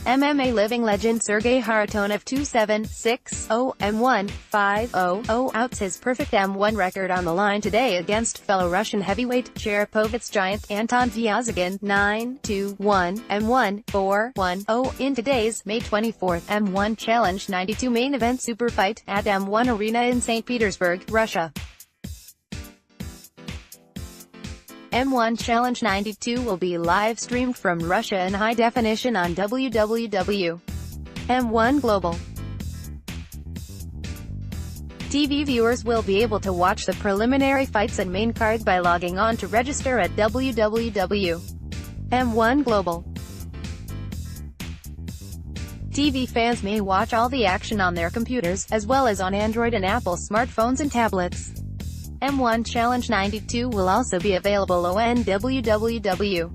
MMA living legend Sergei Kharitonov 2-7-6-0 M1-5-0 outs his perfect M1 record on the line today against fellow Russian heavyweight Cherpovets giant Anton Vyazigin 9-2-1 M1-4-1-0 in today's May 24th M1 Challenge 92 main event SuperFight at M1 Arena in St. Petersburg, Russia. M1 Challenge 92 will be live-streamed from Russia in high definition on www.m1 Global TV. Viewers will be able to watch the preliminary fights and main cards by logging on to register at www.m1 Global TV. Fans may watch all the action on their computers, as well as on Android and Apple smartphones and tablets. M1 Challenge 92 will also be available on www.Fight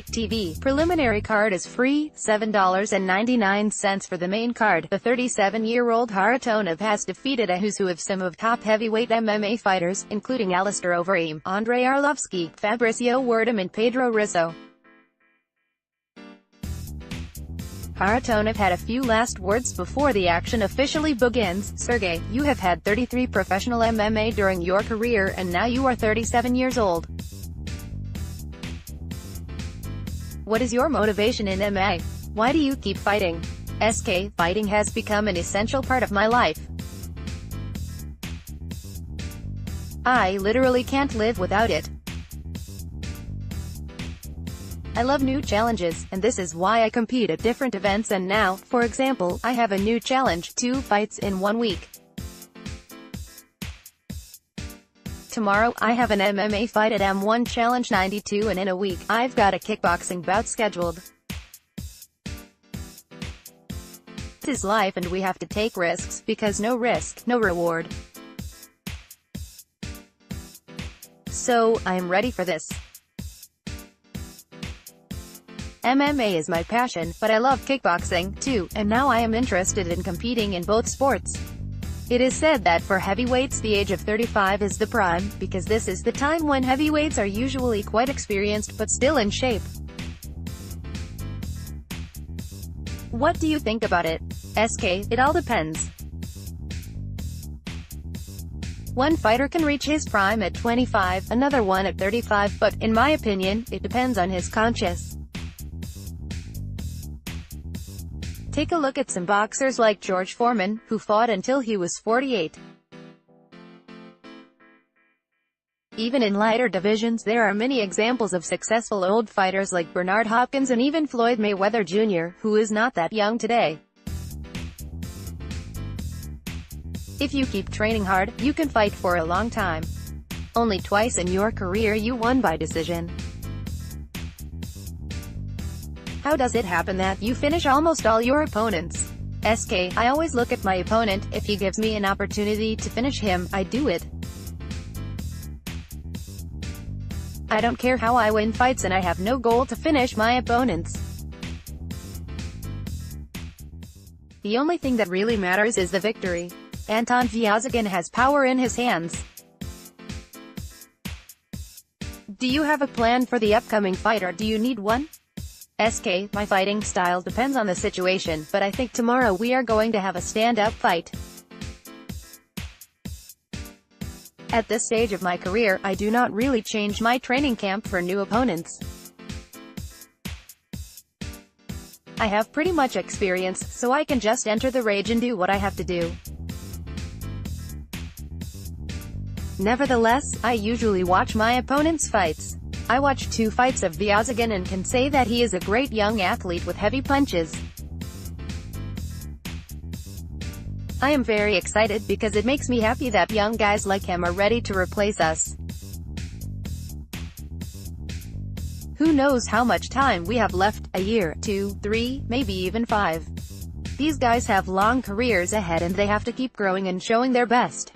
TV. Preliminary card is free, $7.99 for the main card. The 37-year-old Kharitonov has defeated a who's who of some of top heavyweight MMA fighters, including Alistair Overeem, Andrei Arlovsky, Fabricio Werdum and Pedro Rizzo. Kharitonov had a few last words before the action officially begins. Sergei, you have had 33 professional MMA during your career and now you are 37 years old. What is your motivation in MMA? Why do you keep fighting? Fighting has become an essential part of my life. I literally can't live without it. I love new challenges, and this is why I compete at different events, and now, for example, I have a new challenge, 2 fights in 1 week. Tomorrow, I have an MMA fight at M1 Challenge 92, and in a week, I've got a kickboxing bout scheduled. This is life and we have to take risks, because no risk, no reward. So, I'm ready for this. MMA is my passion, but I love kickboxing, too, and now I am interested in competing in both sports. It is said that for heavyweights the age of 35 is the prime, because this is the time when heavyweights are usually quite experienced but still in shape. What do you think about it? It all depends. One fighter can reach his prime at 25, another one at 35, but, in my opinion, it depends on his conscience. Take a look at some boxers like George Foreman, who fought until he was 48. Even in lighter divisions there are many examples of successful old fighters like Bernard Hopkins and even Floyd Mayweather Jr., who is not that young today. If you keep training hard, you can fight for a long time. Only twice in your career you won by decision. How does it happen that you finish almost all your opponents? I always look at my opponent. If he gives me an opportunity to finish him, I do it. I don't care how I win fights and I have no goal to finish my opponents. The only thing that really matters is the victory. Anton Vyazigin has power in his hands. Do you have a plan for the upcoming fight or do you need one? My fighting style depends on the situation, but I think tomorrow we are going to have a stand-up fight. At this stage of my career, I do not really change my training camp for new opponents. I have pretty much experience, so I can just enter the rage and do what I have to do. Nevertheless, I usually watch my opponent's fights. I watched 2 fights of Vyazigin and can say that he is a great young athlete with heavy punches. I am very excited because it makes me happy that young guys like him are ready to replace us. Who knows how much time we have left, a year, 2, 3, maybe even 5. These guys have long careers ahead and they have to keep growing and showing their best.